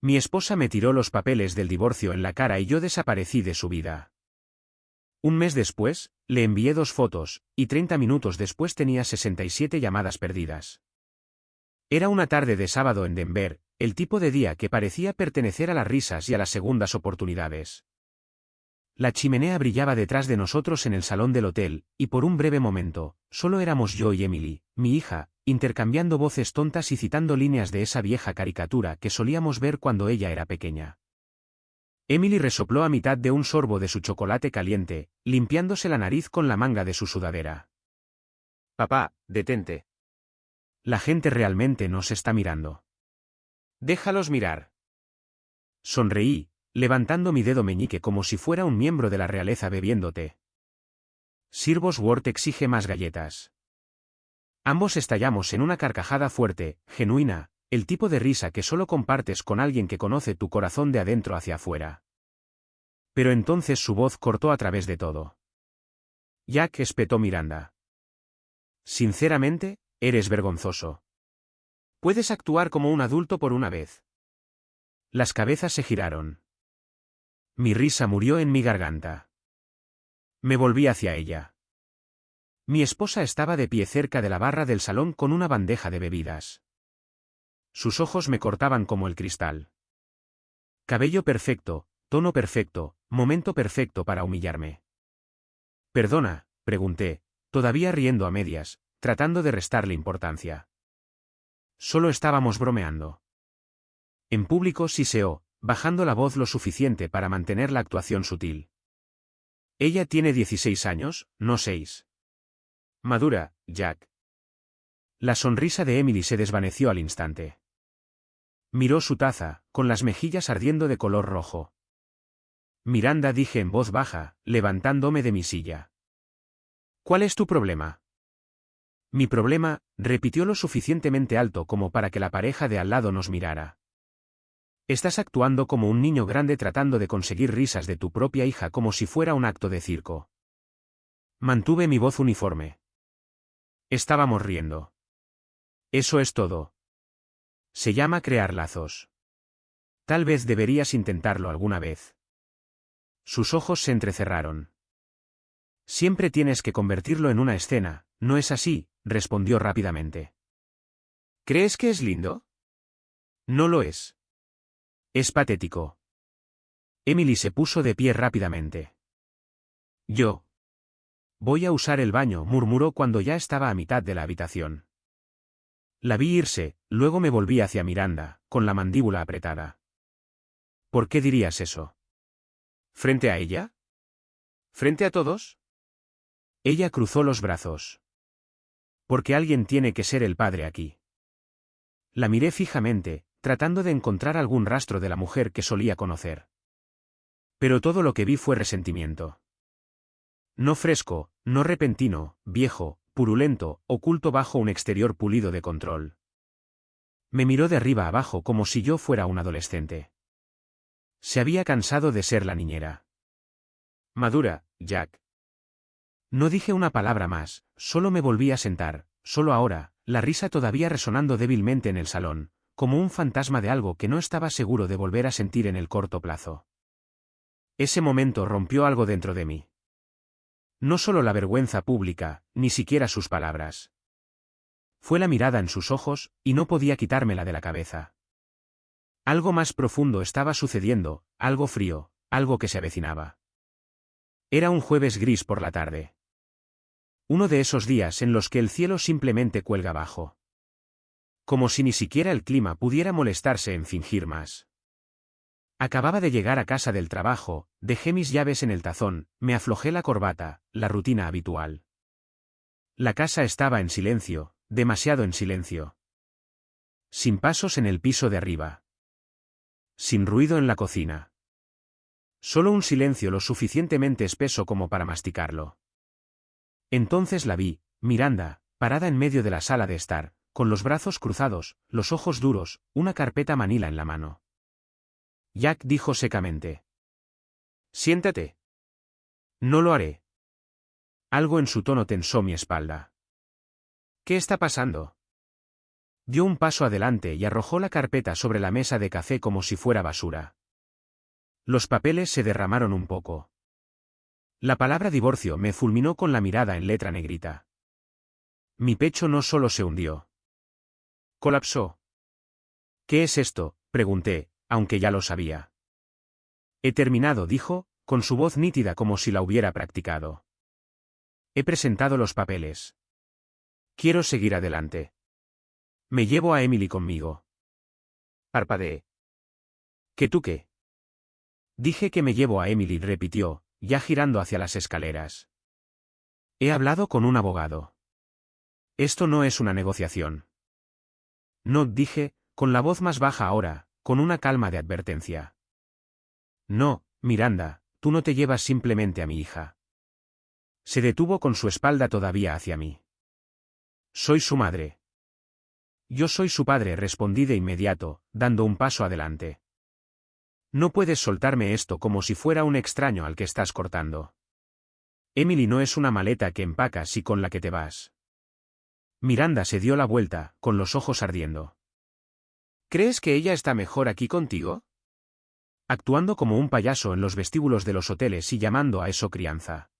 Mi esposa me tiró los papeles del divorcio en la cara y yo desaparecí de su vida. Un mes después, le envié 2 fotos, y 30 minutos después tenía 67 llamadas perdidas. Era una tarde de sábado en Denver, el tipo de día que parecía pertenecer a las risas y a las segundas oportunidades. La chimenea brillaba detrás de nosotros en el salón del hotel, y por un breve momento, solo éramos yo y Emily, mi hija, intercambiando voces tontas y citando líneas de esa vieja caricatura que solíamos ver cuando ella era pequeña. Emily resopló a mitad de un sorbo de su chocolate caliente, limpiándose la nariz con la manga de su sudadera. Papá, detente. La gente realmente nos está mirando. Déjalos mirar. Sonreí, levantando mi dedo meñique como si fuera un miembro de la realeza bebiendo té. Sir Bosworth exige más galletas. Ambos estallamos en una carcajada fuerte, genuina, el tipo de risa que solo compartes con alguien que conoce tu corazón de adentro hacia afuera. Pero entonces su voz cortó a través de todo. Jack, espetó Miranda. Sinceramente, eres vergonzoso. Puedes actuar como un adulto por una vez. Las cabezas se giraron. Mi risa murió en mi garganta. Me volví hacia ella. Mi esposa estaba de pie cerca de la barra del salón con una bandeja de bebidas. Sus ojos me cortaban como el cristal. Cabello perfecto, tono perfecto, momento perfecto para humillarme. «Perdona», pregunté, todavía riendo a medias, tratando de restarle importancia. Solo estábamos bromeando. En público siseó, bajando la voz lo suficiente para mantener la actuación sutil. Ella tiene 16 años, no 6. Madura, Jack. La sonrisa de Emily se desvaneció al instante. Miró su taza, con las mejillas ardiendo de color rojo. Miranda, dije en voz baja, levantándome de mi silla. ¿Cuál es tu problema? Mi problema, repitió lo suficientemente alto como para que la pareja de al lado nos mirara. Estás actuando como un niño grande tratando de conseguir risas de tu propia hija como si fuera un acto de circo. Mantuve mi voz uniforme. Estábamos riendo. Eso es todo. Se llama crear lazos. Tal vez deberías intentarlo alguna vez. Sus ojos se entrecerraron. Siempre tienes que convertirlo en una escena, ¿no es así?, respondió rápidamente. ¿Crees que es lindo? No lo es. Es patético. Emily se puso de pie rápidamente. Yo. Voy a usar el baño, murmuró cuando ya estaba a mitad de la habitación. La vi irse, luego me volví hacia Miranda, con la mandíbula apretada. ¿Por qué dirías eso? ¿Frente a ella? ¿Frente a todos? Ella cruzó los brazos. Porque alguien tiene que ser el padre aquí. La miré fijamente, tratando de encontrar algún rastro de la mujer que solía conocer. Pero todo lo que vi fue resentimiento. No fresco, no repentino, viejo, purulento, oculto bajo un exterior pulido de control. Me miró de arriba abajo como si yo fuera un adolescente. Se había cansado de ser la niñera. Madura, Jack. No dije una palabra más, solo me volví a sentar, solo ahora, la risa todavía resonando débilmente en el salón, como un fantasma de algo que no estaba seguro de volver a sentir en el corto plazo. Ese momento rompió algo dentro de mí. No solo la vergüenza pública, ni siquiera sus palabras. Fue la mirada en sus ojos, y no podía quitármela de la cabeza. Algo más profundo estaba sucediendo, algo frío, algo que se avecinaba. Era un jueves gris por la tarde. Uno de esos días en los que el cielo simplemente cuelga bajo. Como si ni siquiera el clima pudiera molestarse en fingir más. Acababa de llegar a casa del trabajo, dejé mis llaves en el tazón, me aflojé la corbata, la rutina habitual. La casa estaba en silencio, demasiado en silencio. Sin pasos en el piso de arriba. Sin ruido en la cocina. Solo un silencio lo suficientemente espeso como para masticarlo. Entonces la vi, Miranda, parada en medio de la sala de estar, con los brazos cruzados, los ojos duros, una carpeta manila en la mano. Jack, dijo secamente. Siéntate. No lo haré. Algo en su tono tensó mi espalda. ¿Qué está pasando? Dio un paso adelante y arrojó la carpeta sobre la mesa de café como si fuera basura. Los papeles se derramaron un poco. La palabra divorcio me fulminó con la mirada en letra negrita. Mi pecho no solo se hundió. Colapsó. ¿Qué es esto?, pregunté, aunque ya lo sabía. He terminado, dijo, con su voz nítida como si la hubiera practicado. He presentado los papeles. Quiero seguir adelante. Me llevo a Emily conmigo. Parpadeé. ¿Qué tú qué? Dije que me llevo a Emily, repitió, ya girando hacia las escaleras. He hablado con un abogado. Esto no es una negociación. No, dije, con la voz más baja ahora, con una calma de advertencia. No, Miranda, tú no te llevas simplemente a mi hija. Se detuvo con su espalda todavía hacia mí. Soy su madre. Yo soy su padre, respondí de inmediato, dando un paso adelante. No puedes soltarme esto como si fuera un extraño al que estás cortando. Emily no es una maleta que empacas y con la que te vas. Miranda se dio la vuelta, con los ojos ardiendo. ¿Crees que ella está mejor aquí contigo? Actuando como un payaso en los vestíbulos de los hoteles y llamando a eso crianza.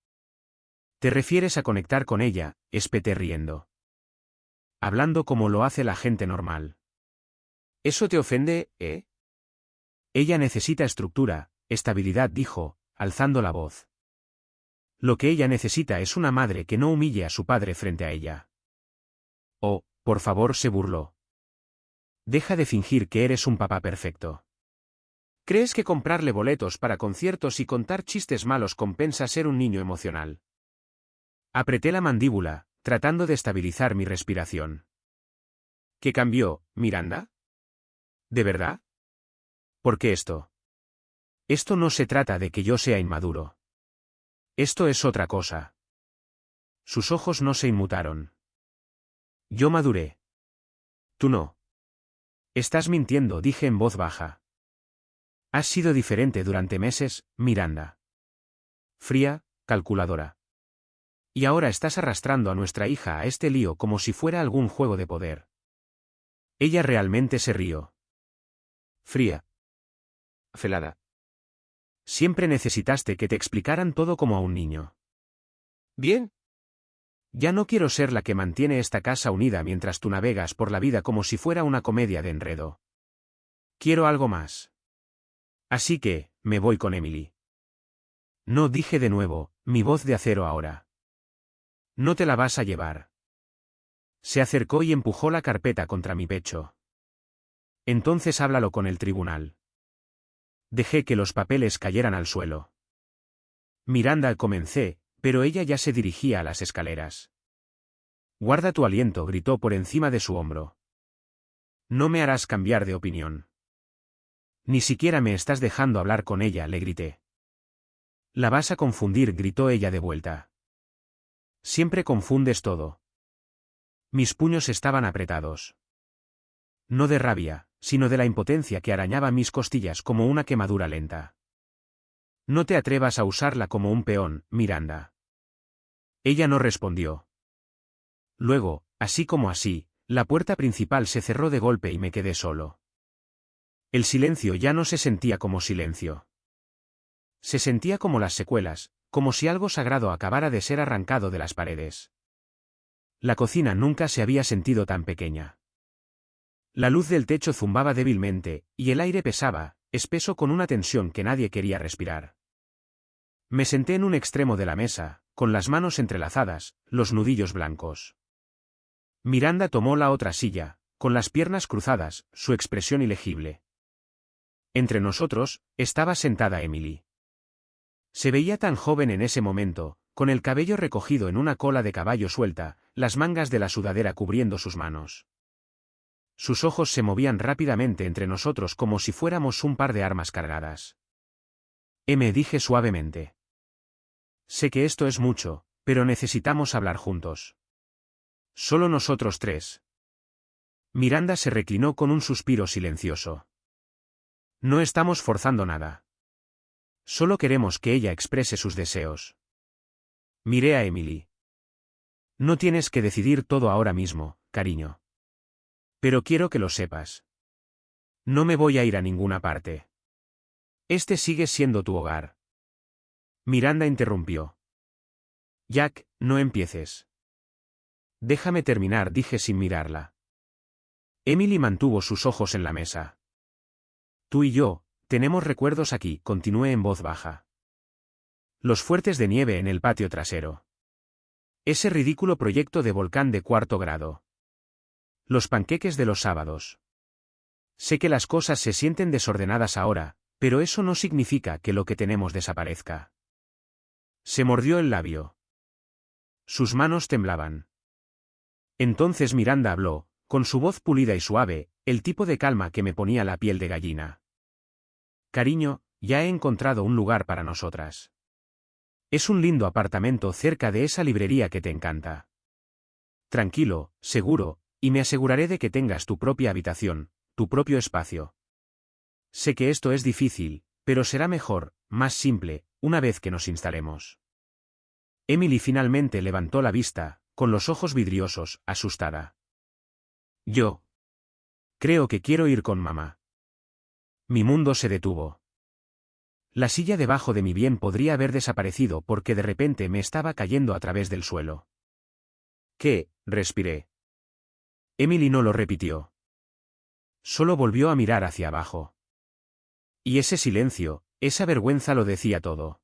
¿Te refieres a conectar con ella?, espeté riendo. Hablando como lo hace la gente normal. ¿Eso te ofende, eh? Ella necesita estructura, estabilidad, dijo, alzando la voz. Lo que ella necesita es una madre que no humille a su padre frente a ella. Oh, por favor, se burló. Deja de fingir que eres un papá perfecto. ¿Crees que comprarle boletos para conciertos y contar chistes malos compensa ser un niño emocional? Apreté la mandíbula, tratando de estabilizar mi respiración. ¿Qué cambió, Miranda? ¿De verdad? ¿Por qué esto? Esto no se trata de que yo sea inmaduro. Esto es otra cosa. Sus ojos no se inmutaron. Yo maduré. Tú no. Estás mintiendo, dije en voz baja. Has sido diferente durante meses, Miranda. Fría, calculadora. Y ahora estás arrastrando a nuestra hija a este lío como si fuera algún juego de poder. Ella realmente se rió. Fría. Felada. Siempre necesitaste que te explicaran todo como a un niño. Bien. Ya no quiero ser la que mantiene esta casa unida mientras tú navegas por la vida como si fuera una comedia de enredo. Quiero algo más. Así que, me voy con Emily. No, dije de nuevo, mi voz de acero ahora. No te la vas a llevar. Se acercó y empujó la carpeta contra mi pecho. Entonces háblalo con el tribunal. Dejé que los papeles cayeran al suelo. Miranda, comencé, pero ella ya se dirigía a las escaleras. Guarda tu aliento, gritó por encima de su hombro. No me harás cambiar de opinión. Ni siquiera me estás dejando hablar con ella, le grité. La vas a confundir, gritó ella de vuelta. Siempre confundes todo. Mis puños estaban apretados. No de rabia, sino de la impotencia que arañaba mis costillas como una quemadura lenta. No te atrevas a usarla como un peón, Miranda. Ella no respondió. Luego, así como así, la puerta principal se cerró de golpe y me quedé solo. El silencio ya no se sentía como silencio. Se sentía como las secuelas, como si algo sagrado acabara de ser arrancado de las paredes. La cocina nunca se había sentido tan pequeña. La luz del techo zumbaba débilmente, y el aire pesaba, espeso con una tensión que nadie quería respirar. Me senté en un extremo de la mesa, con las manos entrelazadas, los nudillos blancos. Miranda tomó la otra silla, con las piernas cruzadas, su expresión ilegible. Entre nosotros, estaba sentada Emily. Se veía tan joven en ese momento, con el cabello recogido en una cola de caballo suelta, las mangas de la sudadera cubriendo sus manos. Sus ojos se movían rápidamente entre nosotros como si fuéramos un par de armas cargadas. Dije suavemente. Sé que esto es mucho, pero necesitamos hablar juntos. Solo nosotros tres. Miranda se reclinó con un suspiro silencioso. No estamos forzando nada. Solo queremos que ella exprese sus deseos. Miré a Emily. No tienes que decidir todo ahora mismo, cariño. Pero quiero que lo sepas. No me voy a ir a ninguna parte. Este sigue siendo tu hogar. Miranda interrumpió. Jack, no empieces. Déjame terminar, dije sin mirarla. Emily mantuvo sus ojos en la mesa. Tú y yo, tenemos recuerdos aquí, continué en voz baja. Los fuertes de nieve en el patio trasero. Ese ridículo proyecto de volcán de 4º grado. Los panqueques de los sábados. Sé que las cosas se sienten desordenadas ahora, pero eso no significa que lo que tenemos desaparezca. Se mordió el labio. Sus manos temblaban. Entonces Miranda habló, con su voz pulida y suave, el tipo de calma que me ponía la piel de gallina. Cariño, ya he encontrado un lugar para nosotras. Es un lindo apartamento cerca de esa librería que te encanta. Tranquilo, seguro, y me aseguraré de que tengas tu propia habitación, tu propio espacio. Sé que esto es difícil, pero será mejor, más simple, una vez que nos instalemos. Emily finalmente levantó la vista, con los ojos vidriosos, asustada. Yo. Creo que quiero ir con mamá. Mi mundo se detuvo. La silla debajo de mi bien podría haber desaparecido porque de repente me estaba cayendo a través del suelo. ¿Qué? Respiré. Emily no lo repitió. Solo volvió a mirar hacia abajo. Y ese silencio, esa vergüenza lo decía todo.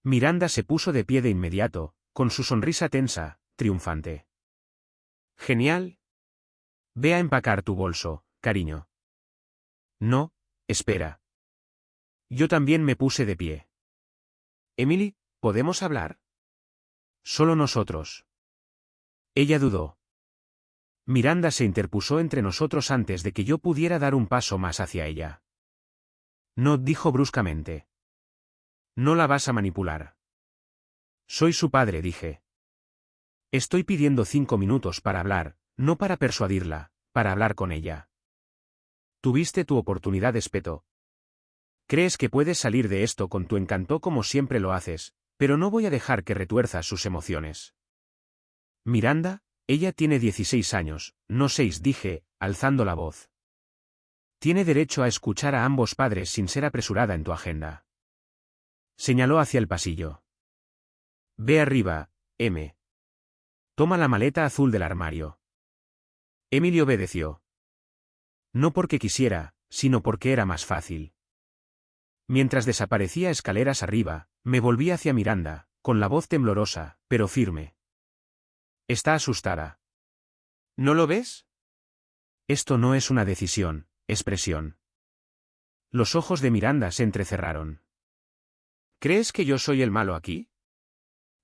Miranda se puso de pie de inmediato, con su sonrisa tensa, triunfante. Genial. Ve a empacar tu bolso, cariño. No, espera. Yo también me puse de pie. Emily, ¿podemos hablar? Solo nosotros. Ella dudó. Miranda se interpuso entre nosotros antes de que yo pudiera dar un paso más hacia ella. No, dijo bruscamente. No la vas a manipular. Soy su padre, dije. Estoy pidiendo 5 minutos para hablar, no para persuadirla, para hablar con ella. Tuviste tu oportunidad, espeto. Crees que puedes salir de esto con tu encanto como siempre lo haces, pero no voy a dejar que retuerzas sus emociones. Miranda, ella tiene 16 años, no 6, dije, alzando la voz. Tiene derecho a escuchar a ambos padres sin ser apresurada en tu agenda. Señaló hacia el pasillo. Ve arriba, M. Toma la maleta azul del armario. Emily obedeció. No porque quisiera, sino porque era más fácil. Mientras desaparecía escaleras arriba, me volví hacia Miranda, con la voz temblorosa, pero firme. Está asustada. ¿No lo ves? Esto no es una decisión, es presión. Los ojos de Miranda se entrecerraron. ¿Crees que yo soy el malo aquí?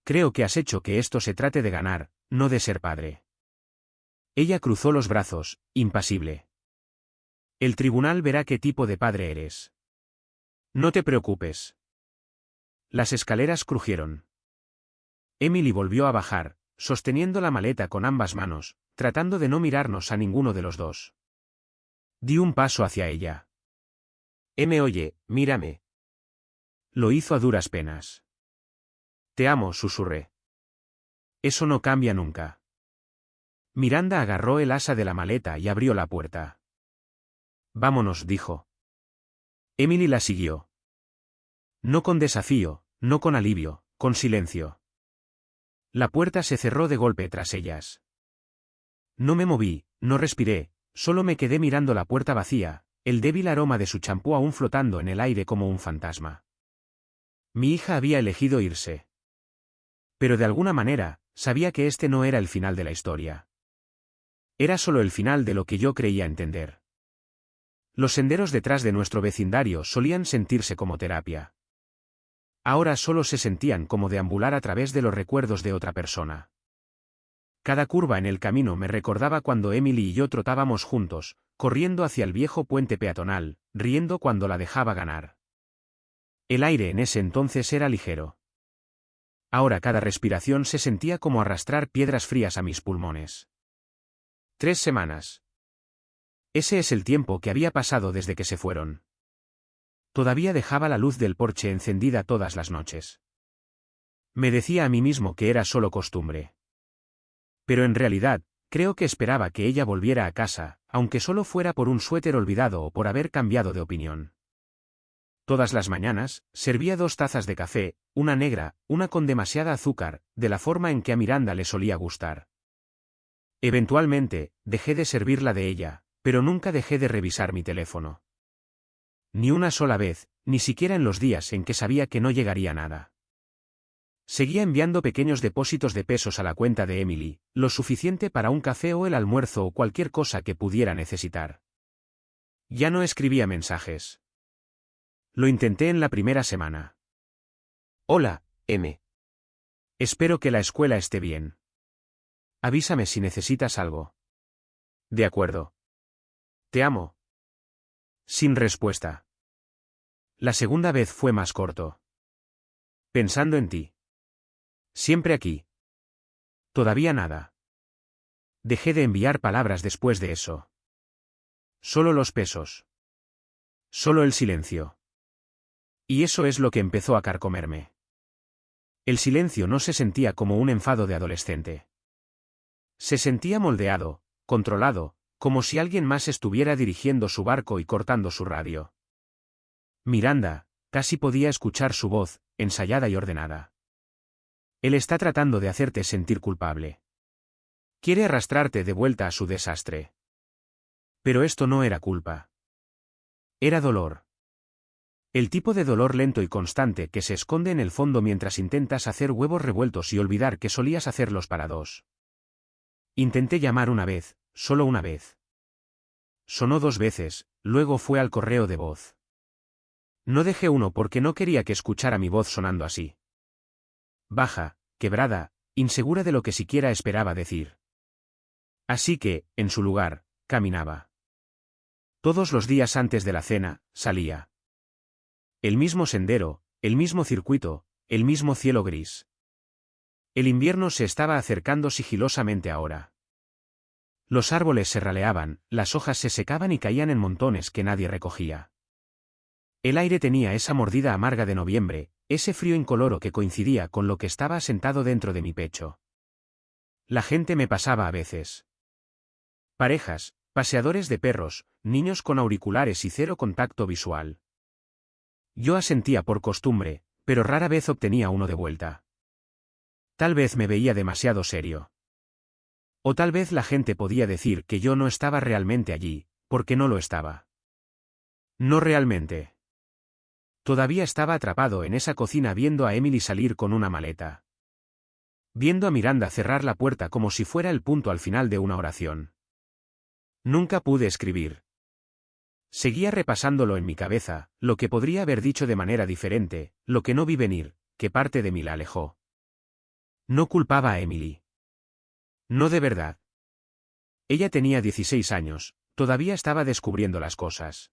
Creo que has hecho que esto se trate de ganar, no de ser padre. Ella cruzó los brazos, impasible. El tribunal verá qué tipo de padre eres. No te preocupes. Las escaleras crujieron. Emily volvió a bajar, sosteniendo la maleta con ambas manos, tratando de no mirarnos a ninguno de los dos. Di un paso hacia ella. Oye, mírame. Lo hizo a duras penas. Te amo, susurré. Eso no cambia nunca. Miranda agarró el asa de la maleta y abrió la puerta. Vámonos, dijo. Emily la siguió. No con desafío, no con alivio, con silencio. La puerta se cerró de golpe tras ellas. No me moví, no respiré, solo me quedé mirando la puerta vacía, el débil aroma de su champú aún flotando en el aire como un fantasma. Mi hija había elegido irse. Pero de alguna manera, sabía que este no era el final de la historia. Era solo el final de lo que yo creía entender. Los senderos detrás de nuestro vecindario solían sentirse como terapia. Ahora solo se sentían como deambular a través de los recuerdos de otra persona. Cada curva en el camino me recordaba cuando Emily y yo trotábamos juntos, corriendo hacia el viejo puente peatonal, riendo cuando la dejaba ganar. El aire en ese entonces era ligero. Ahora cada respiración se sentía como arrastrar piedras frías a mis pulmones. 3 semanas. Ese es el tiempo que había pasado desde que se fueron. Todavía dejaba la luz del porche encendida todas las noches. Me decía a mí mismo que era solo costumbre. Pero en realidad, creo que esperaba que ella volviera a casa, aunque solo fuera por un suéter olvidado o por haber cambiado de opinión. Todas las mañanas, servía 2 tazas de café, una negra, una con demasiada azúcar, de la forma en que a Miranda le solía gustar. Eventualmente, dejé de servirla de ella, pero nunca dejé de revisar mi teléfono. Ni una sola vez, ni siquiera en los días en que sabía que no llegaría nada. Seguía enviando pequeños depósitos de pesos a la cuenta de Emily, lo suficiente para un café o el almuerzo o cualquier cosa que pudiera necesitar. Ya no escribía mensajes. Lo intenté en la primera semana. Hola, M. Espero que la escuela esté bien. Avísame si necesitas algo. De acuerdo. Te amo. Sin respuesta. La segunda vez fue más corto. Pensando en ti. Siempre aquí. Todavía nada. Dejé de enviar palabras después de eso. Solo los pesos. Solo el silencio. Y eso es lo que empezó a carcomerme. El silencio no se sentía como un enfado de adolescente. Se sentía moldeado, controlado, como si alguien más estuviera dirigiendo su barco y cortando su radio. Miranda, casi podía escuchar su voz, ensayada y ordenada. Él está tratando de hacerte sentir culpable. Quiere arrastrarte de vuelta a su desastre. Pero esto no era culpa. Era dolor. El tipo de dolor lento y constante que se esconde en el fondo mientras intentas hacer huevos revueltos y olvidar que solías hacerlos para 2. Intenté llamar una vez, solo una vez. Sonó 2 veces, luego fue al correo de voz. No dejé uno porque no quería que escuchara mi voz sonando así. Baja, quebrada, insegura de lo que siquiera esperaba decir. Así que, en su lugar, caminaba. Todos los días antes de la cena, salía. El mismo sendero, el mismo circuito, el mismo cielo gris. El invierno se estaba acercando sigilosamente ahora. Los árboles se raleaban, las hojas se secaban y caían en montones que nadie recogía. El aire tenía esa mordida amarga de noviembre, ese frío incoloro que coincidía con lo que estaba asentado dentro de mi pecho. La gente me pasaba a veces. Parejas, paseadores de perros, niños con auriculares y cero contacto visual. Yo asentía por costumbre, pero rara vez obtenía uno de vuelta. Tal vez me veía demasiado serio. O tal vez la gente podía decir que yo no estaba realmente allí, porque no lo estaba. No realmente. Todavía estaba atrapado en esa cocina viendo a Emily salir con una maleta. Viendo a Miranda cerrar la puerta como si fuera el punto al final de una oración. Nunca pude escribir. Seguía repasándolo en mi cabeza, lo que podría haber dicho de manera diferente, lo que no vi venir, que parte de mí la alejó. No culpaba a Emily. No de verdad. Ella tenía 16 años, todavía estaba descubriendo las cosas.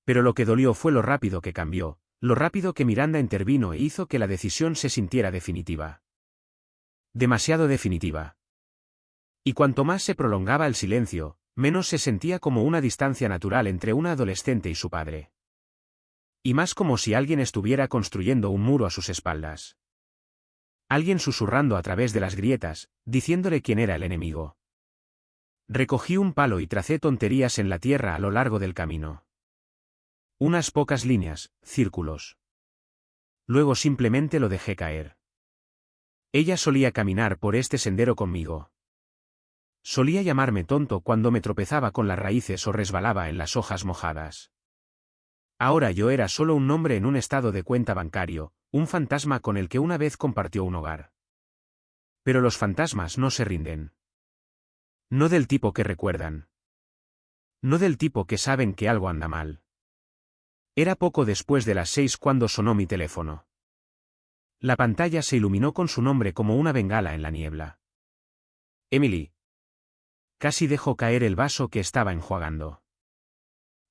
Pero lo que dolió fue lo rápido que cambió, lo rápido que Miranda intervino e hizo que la decisión se sintiera definitiva. Demasiado definitiva. Y cuanto más se prolongaba el silencio, menos se sentía como una distancia natural entre una adolescente y su padre. Y más como si alguien estuviera construyendo un muro a sus espaldas. Alguien susurrando a través de las grietas, diciéndole quién era el enemigo. Recogí un palo y tracé tonterías en la tierra a lo largo del camino. Unas pocas líneas, círculos. Luego simplemente lo dejé caer. Ella solía caminar por este sendero conmigo. Solía llamarme tonto cuando me tropezaba con las raíces o resbalaba en las hojas mojadas. Ahora yo era solo un nombre en un estado de cuenta bancario, un fantasma con el que una vez compartió un hogar. Pero los fantasmas no se rinden. No del tipo que recuerdan. No del tipo que saben que algo anda mal. Era poco después de las 6 cuando sonó mi teléfono. La pantalla se iluminó con su nombre como una bengala en la niebla. Emily. Casi dejó caer el vaso que estaba enjuagando.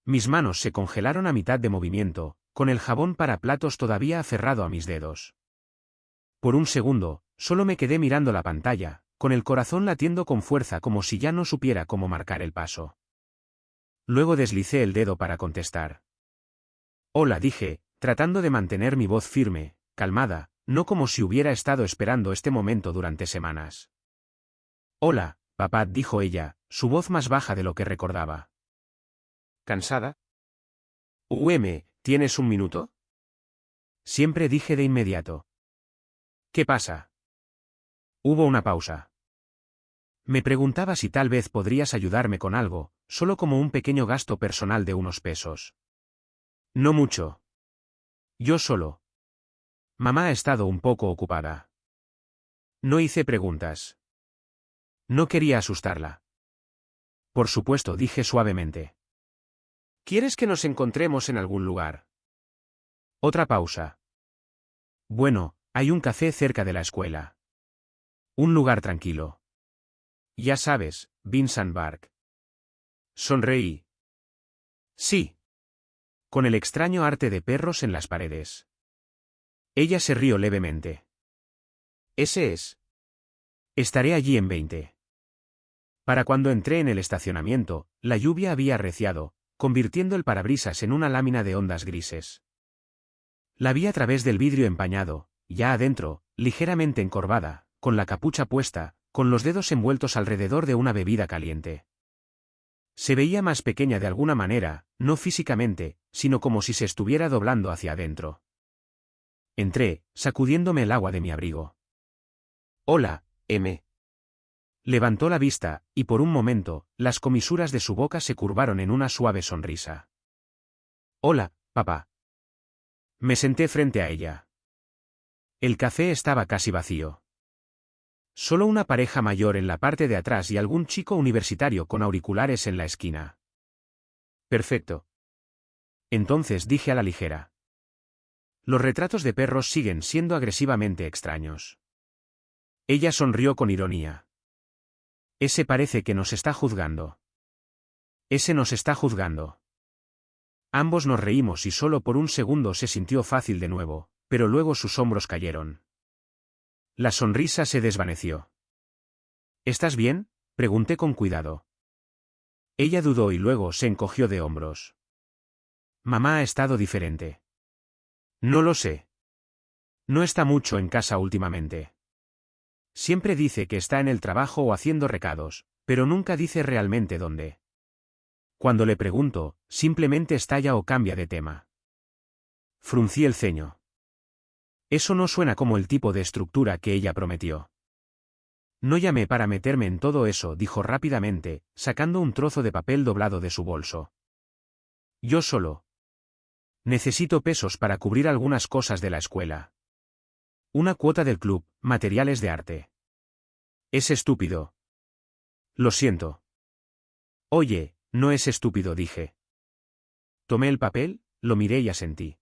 Mis manos se congelaron a mitad de movimiento, con el jabón para platos todavía aferrado a mis dedos. Por un segundo, solo me quedé mirando la pantalla, con el corazón latiendo con fuerza como si ya no supiera cómo marcar el paso. Luego deslicé el dedo para contestar. Hola, dije, tratando de mantener mi voz firme, calmada, no como si hubiera estado esperando este momento durante semanas. Hola, papá, dijo ella, su voz más baja de lo que recordaba. ¿Cansada? ¿Tienes un minuto? Siempre dije de inmediato. ¿Qué pasa? Hubo una pausa. Me preguntaba si tal vez podrías ayudarme con algo, solo como un pequeño gasto personal de unos pesos. No mucho. Yo solo. Mamá ha estado un poco ocupada. No hice preguntas. No quería asustarla. Por supuesto, dije suavemente. ¿Quieres que nos encontremos en algún lugar? Otra pausa. Bueno, hay un café cerca de la escuela. Un lugar tranquilo. Ya sabes, Vincent Bark. Sonreí. Sí. Con el extraño arte de perros en las paredes. Ella se rió levemente. Ese es. Estaré allí en 20. Para cuando entré en el estacionamiento, la lluvia había arreciado, convirtiendo el parabrisas en una lámina de ondas grises. La vi a través del vidrio empañado, ya adentro, ligeramente encorvada, con la capucha puesta, con los dedos envueltos alrededor de una bebida caliente. Se veía más pequeña de alguna manera, no físicamente, sino como si se estuviera doblando hacia adentro. Entré, sacudiéndome el agua de mi abrigo. Hola, M. Levantó la vista, y por un momento, las comisuras de su boca se curvaron en una suave sonrisa. Hola, papá. Me senté frente a ella. El café estaba casi vacío. Solo una pareja mayor en la parte de atrás y algún chico universitario con auriculares en la esquina. Perfecto. Entonces dije a la ligera. Los retratos de perros siguen siendo agresivamente extraños. Ella sonrió con ironía. Ese parece que nos está juzgando. Ese nos está juzgando. Ambos nos reímos y solo por un segundo se sintió fácil de nuevo, pero luego sus hombros cayeron. La sonrisa se desvaneció. ¿Estás bien?, pregunté con cuidado. Ella dudó y luego se encogió de hombros. Mamá ha estado diferente. No lo sé. No está mucho en casa últimamente. Siempre dice que está en el trabajo o haciendo recados, pero nunca dice realmente dónde. Cuando le pregunto, simplemente estalla o cambia de tema. Fruncí el ceño. Eso no suena como el tipo de estructura que ella prometió. No llamé para meterme en todo eso, dijo rápidamente, sacando un trozo de papel doblado de su bolso. Yo solo. Necesito pesos para cubrir algunas cosas de la escuela. Una cuota del club, materiales de arte. Es estúpido. Lo siento. Oye, no es estúpido, dije. Tomé el papel, lo miré y asentí.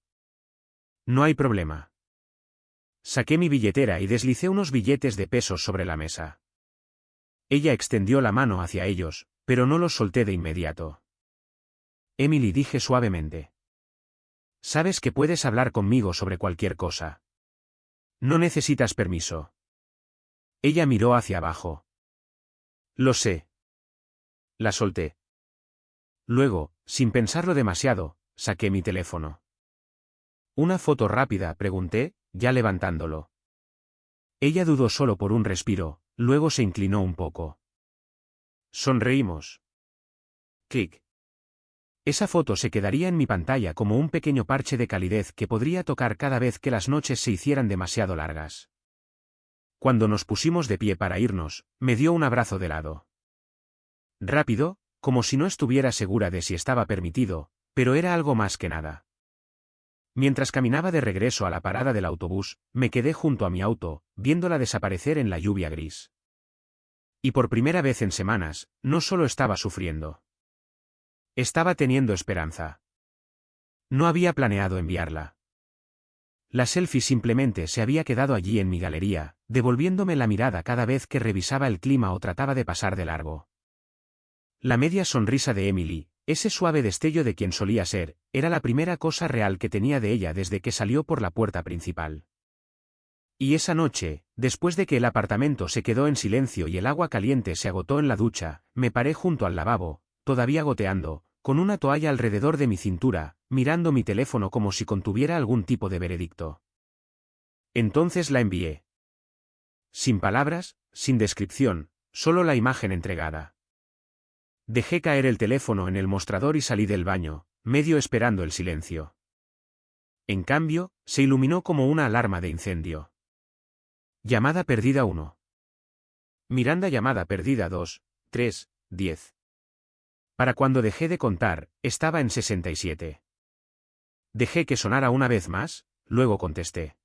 No hay problema. Saqué mi billetera y deslicé unos billetes de pesos sobre la mesa. Ella extendió la mano hacia ellos, pero no los solté de inmediato. Emily, dije suavemente. Sabes que puedes hablar conmigo sobre cualquier cosa. No necesitas permiso. Ella miró hacia abajo. Lo sé. La solté. Luego, sin pensarlo demasiado, saqué mi teléfono. ¿Una foto rápida?, pregunté, ya levantándolo. Ella dudó solo por un respiro, luego se inclinó un poco. Sonreímos. Clic. Esa foto se quedaría en mi pantalla como un pequeño parche de calidez que podría tocar cada vez que las noches se hicieran demasiado largas. Cuando nos pusimos de pie para irnos, me dio un abrazo de lado. Rápido, como si no estuviera segura de si estaba permitido, pero era algo más que nada. Mientras caminaba de regreso a la parada del autobús, me quedé junto a mi auto, viéndola desaparecer en la lluvia gris. Y por primera vez en semanas, no solo estaba sufriendo. Estaba teniendo esperanza. No había planeado enviarla. La selfie simplemente se había quedado allí en mi galería, devolviéndome la mirada cada vez que revisaba el clima o trataba de pasar de largo. La media sonrisa de Emily, ese suave destello de quien solía ser, era la primera cosa real que tenía de ella desde que salió por la puerta principal. Y esa noche, después de que el apartamento se quedó en silencio y el agua caliente se agotó en la ducha, me paré junto al lavabo, todavía goteando, con una toalla alrededor de mi cintura, mirando mi teléfono como si contuviera algún tipo de veredicto. Entonces la envié. Sin palabras, sin descripción, solo la imagen entregada. Dejé caer el teléfono en el mostrador y salí del baño, medio esperando el silencio. En cambio, se iluminó como una alarma de incendio. Llamada perdida 1. Miranda llamada perdida 2, 3, 10. Para cuando dejé de contar, estaba en 67. Dejé que sonara una vez más, luego contesté.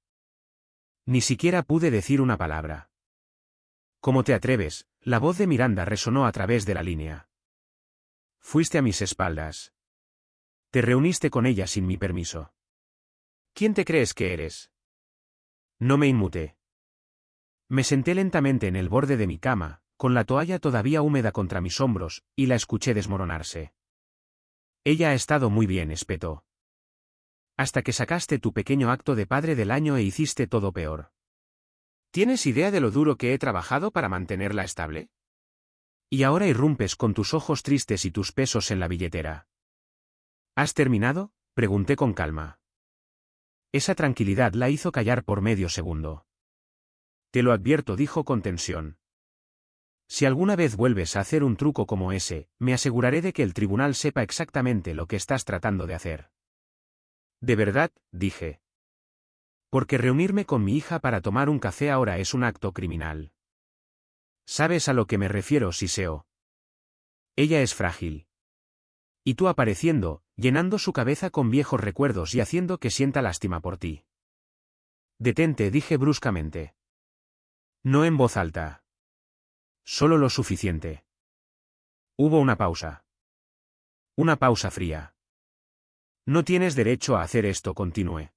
Ni siquiera pude decir una palabra. ¿Cómo te atreves? La voz de Miranda resonó a través de la línea. Fuiste a mis espaldas. Te reuniste con ella sin mi permiso. ¿Quién te crees que eres? No me inmuté. Me senté lentamente en el borde de mi cama, con la toalla todavía húmeda contra mis hombros, y la escuché desmoronarse. Ella ha estado muy bien, espetó. Hasta que sacaste tu pequeño acto de padre del año e hiciste todo peor. ¿Tienes idea de lo duro que he trabajado para mantenerla estable? Y ahora irrumpes con tus ojos tristes y tus pesos en la billetera. ¿Has terminado?, pregunté con calma. Esa tranquilidad la hizo callar por medio segundo. Te lo advierto, dijo con tensión. Si alguna vez vuelves a hacer un truco como ese, me aseguraré de que el tribunal sepa exactamente lo que estás tratando de hacer. ¿De verdad?, dije. Porque reunirme con mi hija para tomar un café ahora es un acto criminal. ¿Sabes a lo que me refiero, Siseo? Ella es frágil. Y tú apareciendo, llenando su cabeza con viejos recuerdos y haciendo que sienta lástima por ti. Detente, dije bruscamente. No en voz alta. Solo lo suficiente. Hubo una pausa. Una pausa fría. No tienes derecho a hacer esto, continué.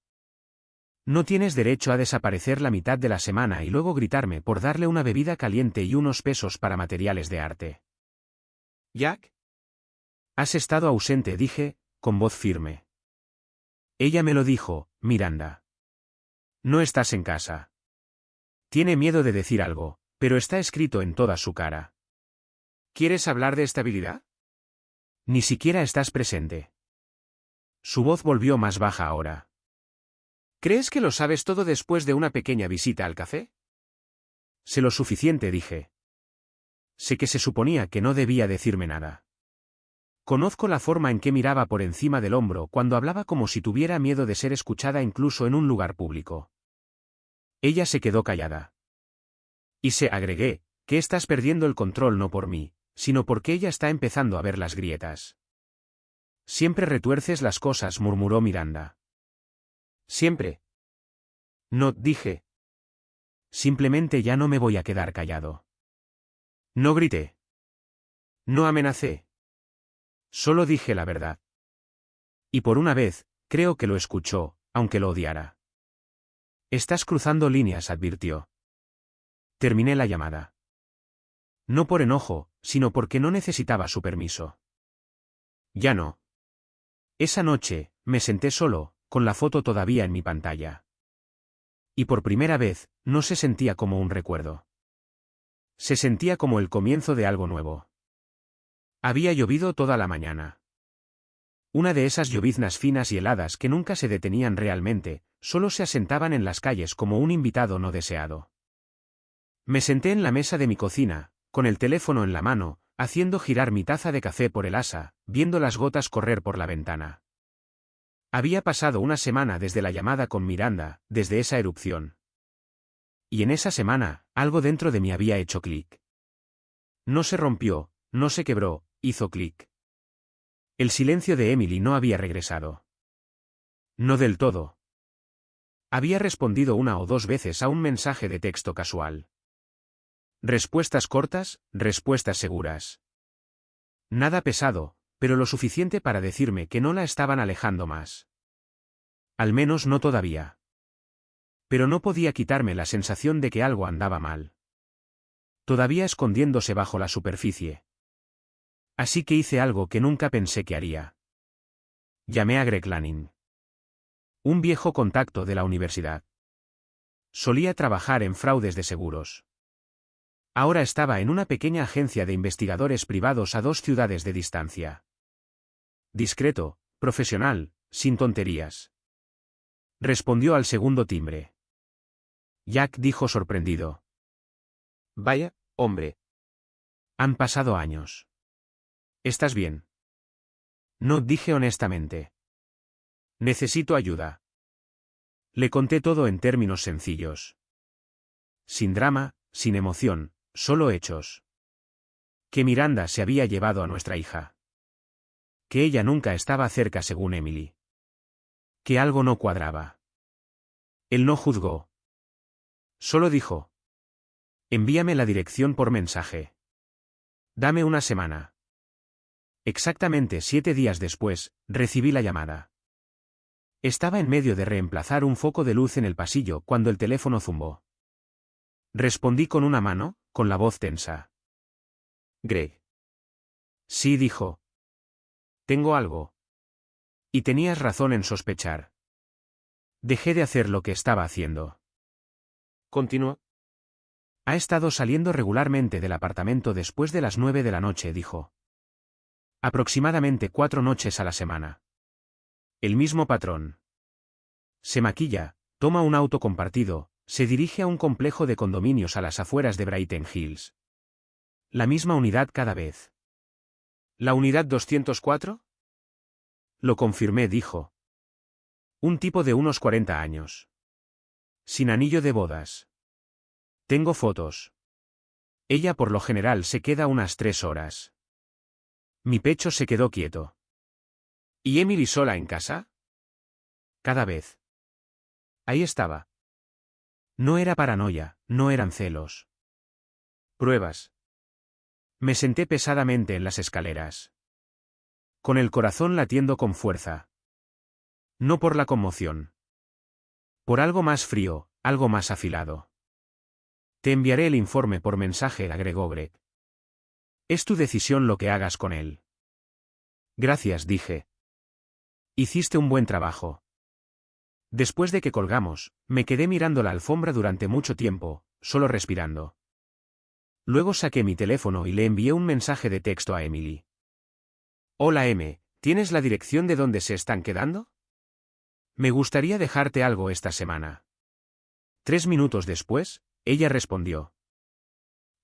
No tienes derecho a desaparecer la mitad de la semana y luego gritarme por darle una bebida caliente y unos pesos para materiales de arte. ¿Jack? Has estado ausente, dije, con voz firme. Ella me lo dijo, Miranda. No estás en casa. Tiene miedo de decir algo, pero está escrito en toda su cara. ¿Quieres hablar de estabilidad? Ni siquiera estás presente. Su voz volvió más baja ahora. ¿Crees que lo sabes todo después de una pequeña visita al café? Sé lo suficiente, dije. Sé que se suponía que no debía decirme nada. Conozco la forma en que miraba por encima del hombro cuando hablaba como si tuviera miedo de ser escuchada incluso en un lugar público. Ella se quedó callada. Y agregué, que estás perdiendo el control no por mí, sino porque ella está empezando a ver las grietas. Siempre retuerces las cosas, murmuró Miranda. Siempre. No, dije. Simplemente ya no me voy a quedar callado. No grité. No amenacé. Solo dije la verdad. Y por una vez, creo que lo escuchó, aunque lo odiara. Estás cruzando líneas, advirtió. Terminé la llamada. No por enojo, sino porque no necesitaba su permiso. Ya no. Esa noche, me senté solo, con la foto todavía en mi pantalla. Y por primera vez, no se sentía como un recuerdo. Se sentía como el comienzo de algo nuevo. Había llovido toda la mañana. Una de esas lloviznas finas y heladas que nunca se detenían realmente, solo se asentaban en las calles como un invitado no deseado. Me senté en la mesa de mi cocina, con el teléfono en la mano, haciendo girar mi taza de café por el asa, viendo las gotas correr por la ventana. Había pasado una semana desde la llamada con Miranda, desde esa erupción. Y en esa semana, algo dentro de mí había hecho clic. No se rompió, no se quebró, hizo clic. El silencio de Emily no había regresado. No del todo. Había respondido una o dos veces a un mensaje de texto casual. Respuestas cortas, respuestas seguras. Nada pesado, pero lo suficiente para decirme que no la estaban alejando más. Al menos no todavía. Pero no podía quitarme la sensación de que algo andaba mal. Todavía escondiéndose bajo la superficie. Así que hice algo que nunca pensé que haría. Llamé a Greg Lanning. Un viejo contacto de la universidad. Solía trabajar en fraudes de seguros. Ahora estaba en una pequeña agencia de investigadores privados a 2 ciudades de distancia. Discreto, profesional, sin tonterías. Respondió al segundo timbre. Jack, dijo sorprendido. Vaya, hombre. Han pasado años. ¿Estás bien? No, dije honestamente. Necesito ayuda. Le conté todo en términos sencillos. Sin drama, sin emoción, solo hechos. Que Miranda se había llevado a nuestra hija. Que ella nunca estaba cerca según Emily. Que algo no cuadraba. Él no juzgó. Solo dijo: envíame la dirección por mensaje. Dame una semana. Exactamente 7 días después, recibí la llamada. Estaba en medio de reemplazar un foco de luz en el pasillo cuando el teléfono zumbó. Respondí con una mano, con la voz tensa. Greg. Sí, dijo. Tengo algo. Y tenías razón en sospechar. Dejé de hacer lo que estaba haciendo. Continuó. Ha estado saliendo regularmente del apartamento después de las 9 de la noche, dijo. Aproximadamente 4 noches a la semana. El mismo patrón. Se maquilla, toma un auto compartido, se dirige a un complejo de condominios a las afueras de Brighton Hills. La misma unidad cada vez. ¿La unidad 204? Lo confirmé, dijo. Un tipo de unos 40 años. Sin anillo de bodas. Tengo fotos. Ella por lo general se queda unas 3 horas. Mi pecho se quedó quieto. ¿Y Emily sola en casa? Cada vez. Ahí estaba. No era paranoia, no eran celos. Pruebas. Me senté pesadamente en las escaleras. Con el corazón latiendo con fuerza. No por la conmoción. Por algo más frío, algo más afilado. Te enviaré el informe por mensaje, agregó Greg. Es tu decisión lo que hagas con él. Gracias, dije. Hiciste un buen trabajo. Después de que colgamos, me quedé mirando la alfombra durante mucho tiempo, solo respirando. Luego saqué mi teléfono y le envié un mensaje de texto a Emily. Hola M, ¿tienes la dirección de dónde se están quedando? Me gustaría dejarte algo esta semana. 3 minutos después, ella respondió.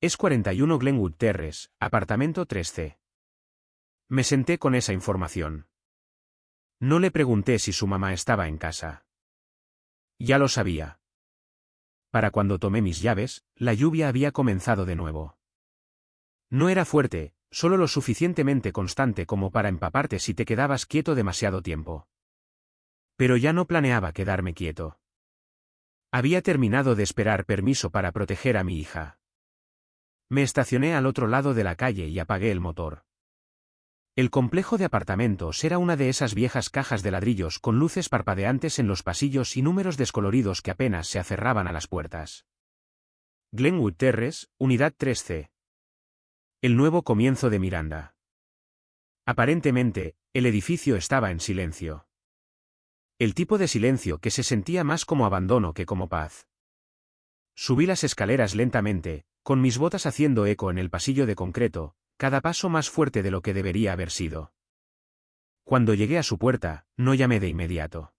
Es 41 Glenwood Terrace, apartamento 3C. Me senté con esa información. No le pregunté si su mamá estaba en casa. Ya lo sabía. Para cuando tomé mis llaves, la lluvia había comenzado de nuevo. No era fuerte, solo lo suficientemente constante como para empaparte si te quedabas quieto demasiado tiempo. Pero ya no planeaba quedarme quieto. Había terminado de esperar permiso para proteger a mi hija. Me estacioné al otro lado de la calle y apagué el motor. El complejo de apartamentos era una de esas viejas cajas de ladrillos con luces parpadeantes en los pasillos y números descoloridos que apenas se aferraban a las puertas. Glenwood Terrace, unidad 3C. El nuevo comienzo de Miranda. Aparentemente, el edificio estaba en silencio. El tipo de silencio que se sentía más como abandono que como paz. Subí las escaleras lentamente, con mis botas haciendo eco en el pasillo de concreto, cada paso más fuerte de lo que debería haber sido. Cuando llegué a su puerta, no llamé de inmediato.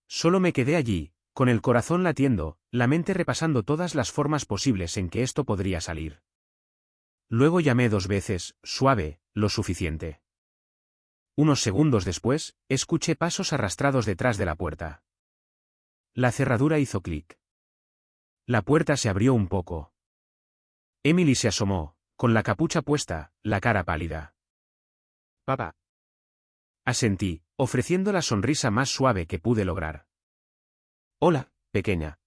Solo me quedé allí, con el corazón latiendo, la mente repasando todas las formas posibles en que esto podría salir. Luego llamé 2 veces, suave, lo suficiente. Unos segundos después, escuché pasos arrastrados detrás de la puerta. La cerradura hizo clic. La puerta se abrió un poco. Emily se asomó, con la capucha puesta, la cara pálida. Papá. Asentí, ofreciendo la sonrisa más suave que pude lograr. Hola, pequeña.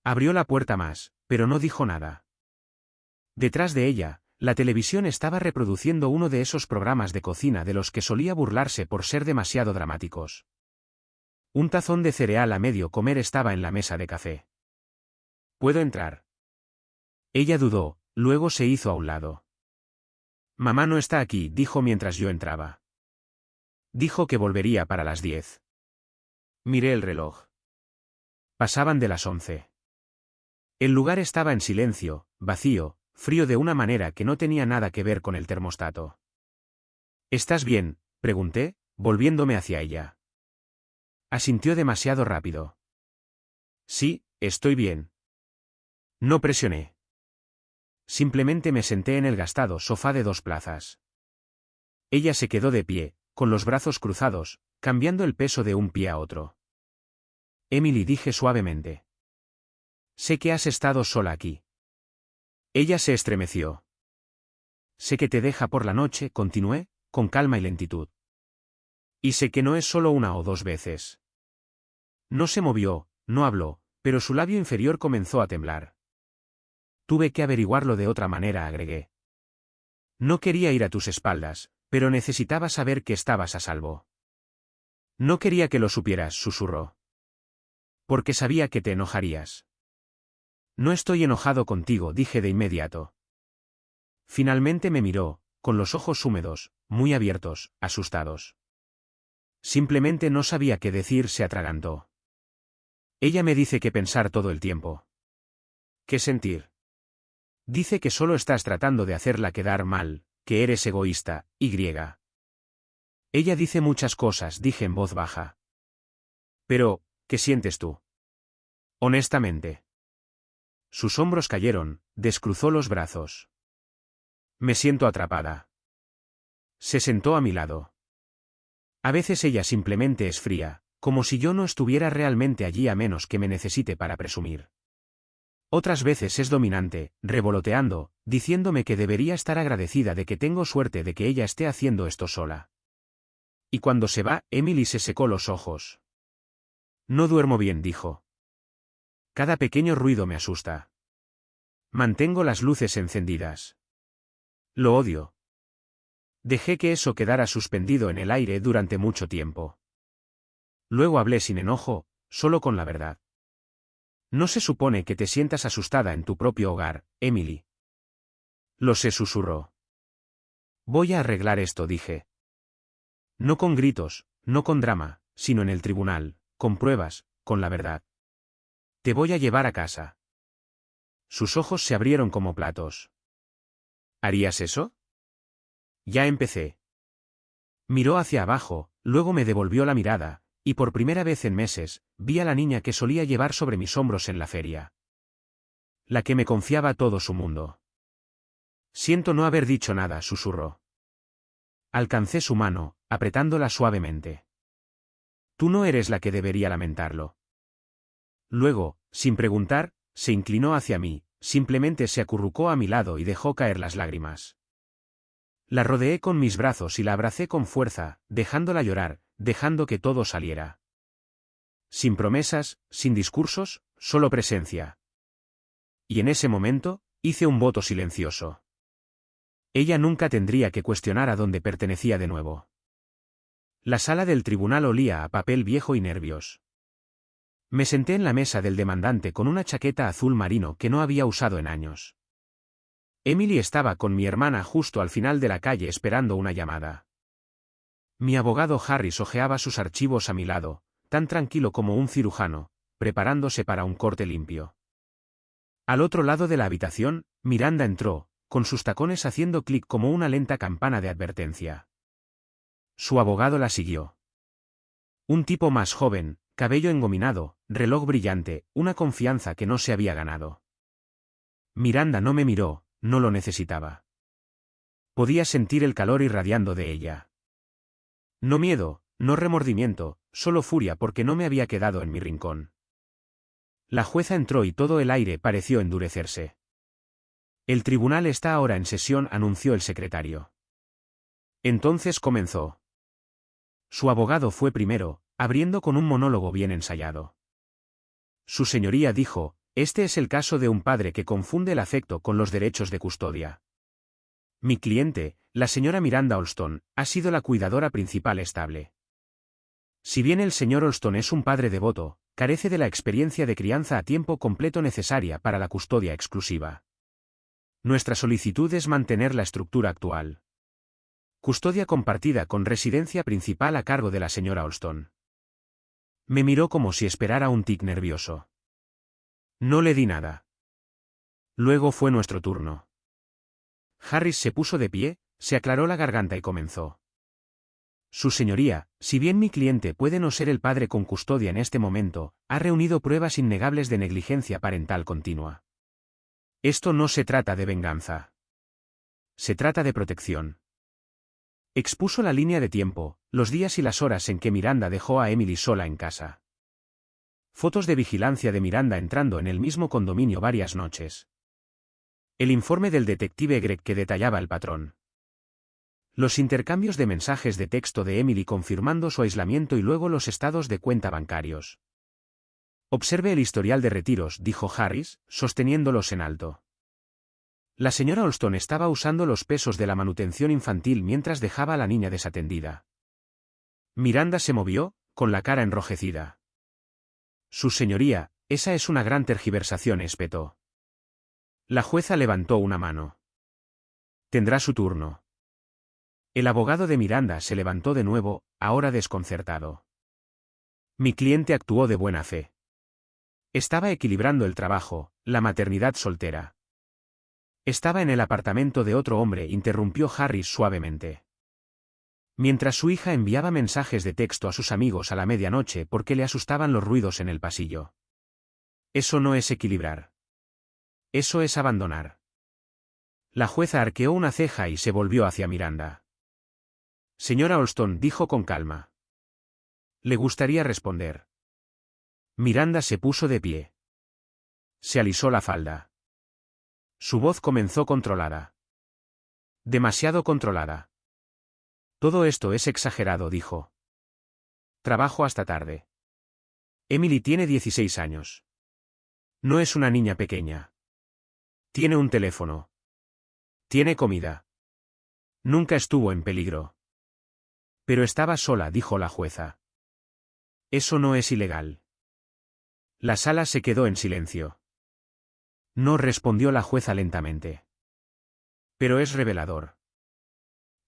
Abrió la puerta más, pero no dijo nada. Detrás de ella, la televisión estaba reproduciendo uno de esos programas de cocina de los que solía burlarse por ser demasiado dramáticos. Un tazón de cereal a medio comer estaba en la mesa de café. ¿Puedo entrar? Ella dudó, luego se hizo a un lado. Mamá no está aquí, dijo mientras yo entraba. Dijo que volvería para las 10. Miré el reloj. Pasaban de las 11. El lugar estaba en silencio, vacío, frío de una manera que no tenía nada que ver con el termostato. ¿Estás bien?, pregunté, volviéndome hacia ella. Asintió demasiado rápido. Sí, estoy bien. No presioné. simplemente me senté en el gastado sofá de 2 plazas. Ella se quedó de pie, con los brazos cruzados, cambiando el peso de un pie a otro. Emily, dije suavemente. Sé que has estado sola aquí. Ella se estremeció. Sé que te deja por la noche, continué, con calma y lentitud. Y sé que no es solo 1 o 2 veces. No se movió, no habló, pero su labio inferior comenzó a temblar. Tuve que averiguarlo de otra manera, agregué. No quería ir a tus espaldas, pero necesitaba saber que estabas a salvo. No quería que lo supieras, susurró. Porque sabía que te enojarías. No estoy enojado contigo, dije de inmediato. Finalmente me miró, con los ojos húmedos, muy abiertos, asustados. Simplemente no sabía qué decir, se atragantó. Ella me dice qué pensar todo el tiempo. ¿Qué sentir? Dice que solo estás tratando de hacerla quedar mal, que eres egoísta, y griega. Ella dice muchas cosas, dije en voz baja. Pero, ¿qué sientes tú? Honestamente. Sus hombros cayeron, descruzó los brazos. Me siento atrapada. Se sentó a mi lado. A veces ella simplemente es fría, como si yo no estuviera realmente allí a menos que me necesite para presumir. Otras veces es dominante, revoloteando, diciéndome que debería estar agradecida de que tengo suerte de que ella esté haciendo esto sola. Y cuando se va, Emily se secó los ojos. No duermo bien, dijo. Cada pequeño ruido me asusta. Mantengo las luces encendidas. Lo odio. Dejé que eso quedara suspendido en el aire durante mucho tiempo. Luego hablé sin enojo, solo con la verdad. No se supone que te sientas asustada en tu propio hogar, Emily. Lo sé, susurró. Voy a arreglar esto, dije. No con gritos, no con drama, sino en el tribunal, con pruebas, con la verdad. Te voy a llevar a casa. Sus ojos se abrieron como platos. ¿Harías eso? Ya empecé. Miró hacia abajo, luego me devolvió la mirada, y por primera vez en meses, vi a la niña que solía llevar sobre mis hombros en la feria. La que me confiaba todo su mundo. Siento no haber dicho nada, susurró. Alcancé su mano, apretándola suavemente. Tú no eres la que debería lamentarlo. Luego, sin preguntar, se inclinó hacia mí, simplemente se acurrucó a mi lado y dejó caer las lágrimas. La rodeé con mis brazos y la abracé con fuerza, dejándola llorar, dejando que todo saliera. Sin promesas, sin discursos, solo presencia. Y en ese momento, hice un voto silencioso. Ella nunca tendría que cuestionar a dónde pertenecía de nuevo. La sala del tribunal olía a papel viejo y nervios. Me senté en la mesa del demandante con una chaqueta azul marino que no había usado en años. Emily estaba con mi hermana justo al final de la calle esperando una llamada. Mi abogado Harris hojeaba sus archivos a mi lado, tan tranquilo como un cirujano, preparándose para un corte limpio. Al otro lado de la habitación, Miranda entró, con sus tacones haciendo clic como una lenta campana de advertencia. Su abogado la siguió. Un tipo más joven, cabello engominado, reloj brillante, una confianza que no se había ganado. Miranda no me miró, no lo necesitaba. Podía sentir el calor irradiando de ella. No miedo, no remordimiento, solo furia porque no me había quedado en mi rincón. La jueza entró y todo el aire pareció endurecerse. El tribunal está ahora en sesión, anunció el secretario. Entonces comenzó. Su abogado fue primero, abriendo con un monólogo bien ensayado. Su señoría dijo, este es el caso de un padre que confunde el afecto con los derechos de custodia. Mi cliente, la señora Miranda Alston, ha sido la cuidadora principal estable. Si bien el señor Alston es un padre devoto, carece de la experiencia de crianza a tiempo completo necesaria para la custodia exclusiva. Nuestra solicitud es mantener la estructura actual. Custodia compartida con residencia principal a cargo de la señora Alston. Me miró como si esperara un tic nervioso. No le di nada. Luego fue nuestro turno. Harris se puso de pie, se aclaró la garganta y comenzó. Su señoría, si bien mi cliente puede no ser el padre con custodia en este momento, ha reunido pruebas innegables de negligencia parental continua. Esto no se trata de venganza. Se trata de protección. Expuso la línea de tiempo, los días y las horas en que Miranda dejó a Emily sola en casa. Fotos de vigilancia de Miranda entrando en el mismo condominio varias noches. El informe del detective Greg que detallaba el patrón. Los intercambios de mensajes de texto de Emily confirmando su aislamiento y luego los estados de cuenta bancarios. Observe el historial de retiros, dijo Harris, sosteniéndolos en alto. La señora Olston estaba usando los pesos de la manutención infantil mientras dejaba a la niña desatendida. Miranda se movió, con la cara enrojecida. Su señoría, esa es una gran tergiversación, espetó. La jueza levantó una mano. Tendrá su turno. El abogado de Miranda se levantó de nuevo, ahora desconcertado. Mi cliente actuó de buena fe. Estaba equilibrando el trabajo, la maternidad soltera. Estaba en el apartamento de otro hombre, interrumpió Harris suavemente. Mientras su hija enviaba mensajes de texto a sus amigos a la medianoche porque le asustaban los ruidos en el pasillo. Eso no es equilibrar. Eso es abandonar. La jueza arqueó una ceja y se volvió hacia Miranda. Señora Olston, dijo con calma. ¿Le gustaría responder? Miranda se puso de pie. Se alisó la falda. Su voz comenzó controlada. Demasiado controlada. Todo esto es exagerado, dijo. Trabajo hasta tarde. Emily tiene 16 años. No es una niña pequeña. Tiene un teléfono. Tiene comida. Nunca estuvo en peligro. Pero estaba sola, dijo la jueza. Eso no es ilegal. La sala se quedó en silencio. No, respondió la jueza lentamente. Pero es revelador.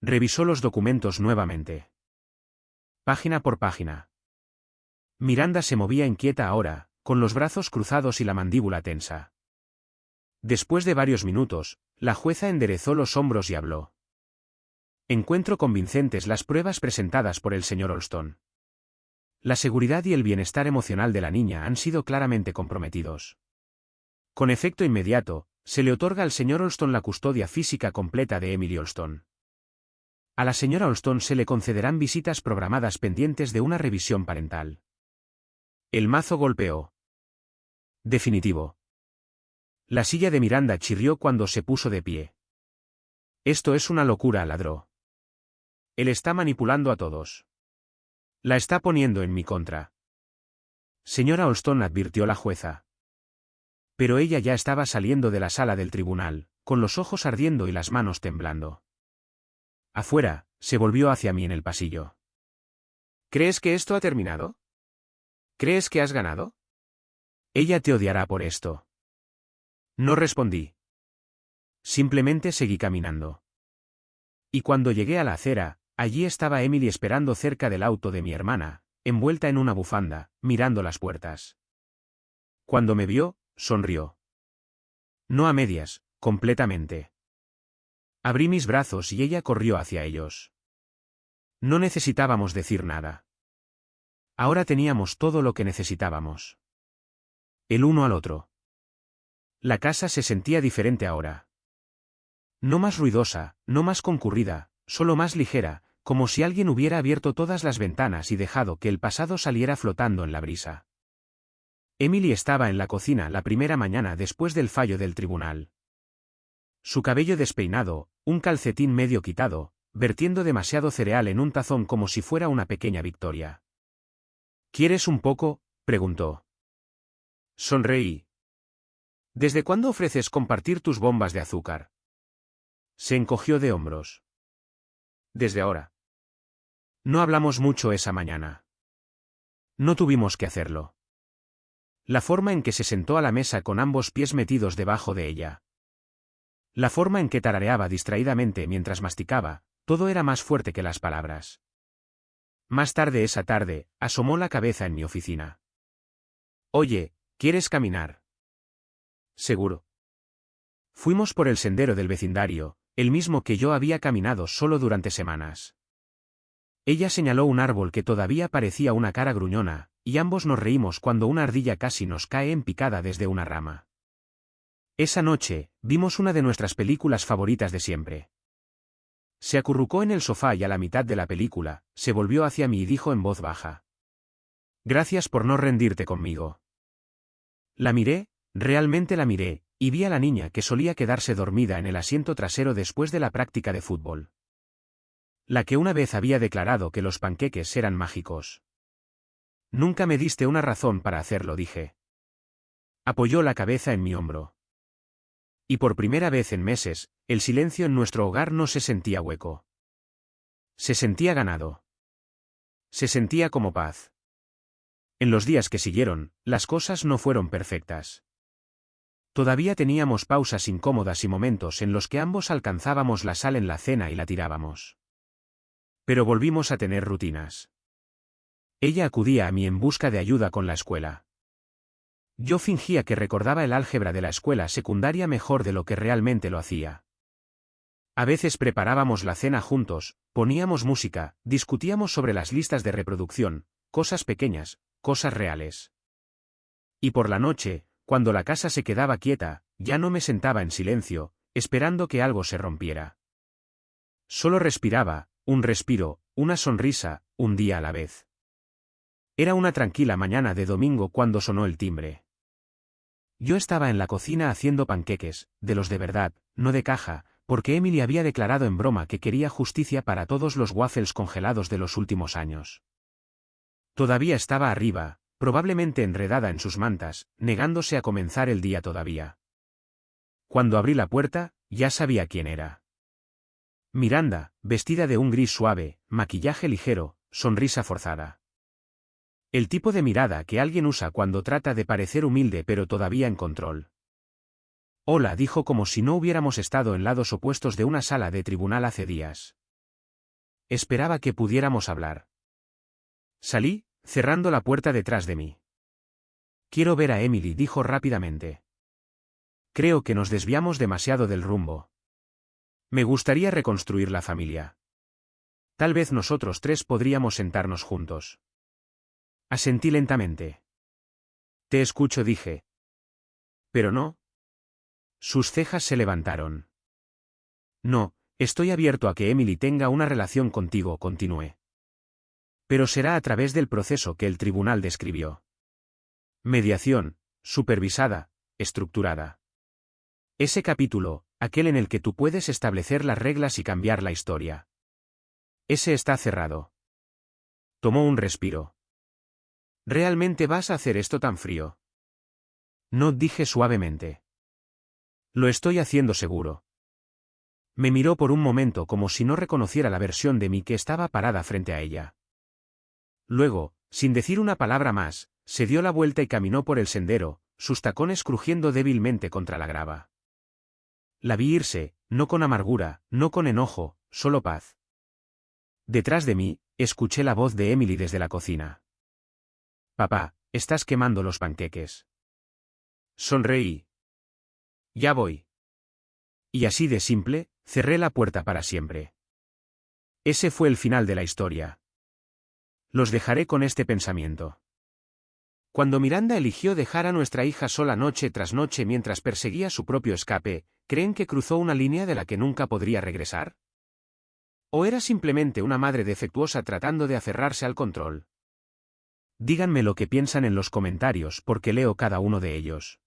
Revisó los documentos nuevamente. Página por página. Miranda se movía inquieta ahora, con los brazos cruzados y la mandíbula tensa. Después de varios minutos, la jueza enderezó los hombros y habló. Encuentro convincentes las pruebas presentadas por el señor Olston. La seguridad y el bienestar emocional de la niña han sido claramente comprometidos. Con efecto inmediato, se le otorga al señor Olston la custodia física completa de Emily Olston. A la señora Olston se le concederán visitas programadas pendientes de una revisión parental. El mazo golpeó. Definitivo. La silla de Miranda chirrió cuando se puso de pie. Esto es una locura, ladró. Él está manipulando a todos. La está poniendo en mi contra. Señora Olston, advirtió la jueza. Pero ella ya estaba saliendo de la sala del tribunal, con los ojos ardiendo y las manos temblando. Afuera, se volvió hacia mí en el pasillo. ¿Crees que esto ha terminado? ¿Crees que has ganado? Ella te odiará por esto. No respondí. Simplemente seguí caminando. Y cuando llegué a la acera, allí estaba Emily esperando cerca del auto de mi hermana, envuelta en una bufanda, mirando las puertas. Cuando me vio, sonrió. No a medias, completamente. Abrí mis brazos y ella corrió hacia ellos. No necesitábamos decir nada. Ahora teníamos todo lo que necesitábamos. El uno al otro. La casa se sentía diferente ahora. No más ruidosa, no más concurrida, solo más ligera, como si alguien hubiera abierto todas las ventanas y dejado que el pasado saliera flotando en la brisa. Emily estaba en la cocina la primera mañana después del fallo del tribunal. Su cabello despeinado, un calcetín medio quitado, vertiendo demasiado cereal en un tazón como si fuera una pequeña victoria. ¿Quieres un poco?, preguntó. Sonreí. ¿Desde cuándo ofreces compartir tus bombas de azúcar? Se encogió de hombros. Desde ahora. No hablamos mucho esa mañana. No tuvimos que hacerlo. La forma en que se sentó a la mesa con ambos pies metidos debajo de ella. La forma en que tarareaba distraídamente mientras masticaba, todo era más fuerte que las palabras. Más tarde esa tarde, asomó la cabeza en mi oficina. Oye, ¿quieres caminar? Seguro. Fuimos por el sendero del vecindario, el mismo que yo había caminado solo durante semanas. Ella señaló un árbol que todavía parecía una cara gruñona, y ambos nos reímos cuando una ardilla casi nos cae en picada desde una rama. Esa noche, vimos una de nuestras películas favoritas de siempre. Se acurrucó en el sofá y a la mitad de la película, se volvió hacia mí y dijo en voz baja: «Gracias por no rendirte conmigo». La miré, realmente la miré, y vi a la niña que solía quedarse dormida en el asiento trasero después de la práctica de fútbol. La que una vez había declarado que los panqueques eran mágicos. «Nunca me diste una razón para hacerlo», dije. Apoyó la cabeza en mi hombro. Y por primera vez en meses, el silencio en nuestro hogar no se sentía hueco. Se sentía ganado. Se sentía como paz. En los días que siguieron, las cosas no fueron perfectas. Todavía teníamos pausas incómodas y momentos en los que ambos alcanzábamos la sal en la cena y la tirábamos. Pero volvimos a tener rutinas. Ella acudía a mí en busca de ayuda con la escuela. Yo fingía que recordaba el álgebra de la escuela secundaria mejor de lo que realmente lo hacía. A veces preparábamos la cena juntos, poníamos música, discutíamos sobre las listas de reproducción, cosas pequeñas, cosas reales. Y por la noche, cuando la casa se quedaba quieta, ya no me sentaba en silencio, esperando que algo se rompiera. Solo respiraba, un respiro, una sonrisa, un día a la vez. Era una tranquila mañana de domingo cuando sonó el timbre. Yo estaba en la cocina haciendo panqueques, de los de verdad, no de caja, porque Emily había declarado en broma que quería justicia para todos los waffles congelados de los últimos años. Todavía estaba arriba, probablemente enredada en sus mantas, negándose a comenzar el día todavía. Cuando abrí la puerta, ya sabía quién era. Miranda, vestida de un gris suave, maquillaje ligero, sonrisa forzada. El tipo de mirada que alguien usa cuando trata de parecer humilde pero todavía en control. «Hola», dijo como si no hubiéramos estado en lados opuestos de una sala de tribunal hace días. Esperaba que pudiéramos hablar. Salí, cerrando la puerta detrás de mí. «Quiero ver a Emily», dijo rápidamente. «Creo que nos desviamos demasiado del rumbo. Me gustaría reconstruir la familia. Tal vez nosotros tres podríamos sentarnos juntos». Asentí lentamente. «Te escucho», dije. «Pero no». Sus cejas se levantaron. «No, estoy abierto a que Emily tenga una relación contigo», continué. «Pero será a través del proceso que el tribunal describió. Mediación, supervisada, estructurada. Ese capítulo, aquel en el que tú puedes establecer las reglas y cambiar la historia. Ese está cerrado». Tomó un respiro. «¿Realmente vas a hacer esto tan frío?» «No», dije suavemente. «Lo estoy haciendo seguro». Me miró por un momento como si no reconociera la versión de mí que estaba parada frente a ella. Luego, sin decir una palabra más, se dio la vuelta y caminó por el sendero, sus tacones crujiendo débilmente contra la grava. La vi irse, no con amargura, no con enojo, solo paz. Detrás de mí, escuché la voz de Emily desde la cocina. «Papá, estás quemando los panqueques». Sonreí. «Ya voy». Y así de simple, cerré la puerta para siempre. Ese fue el final de la historia. Los dejaré con este pensamiento. Cuando Miranda eligió dejar a nuestra hija sola noche tras noche mientras perseguía su propio escape, ¿creen que cruzó una línea de la que nunca podría regresar? ¿O era simplemente una madre defectuosa tratando de aferrarse al control? Díganme lo que piensan en los comentarios porque leo cada uno de ellos.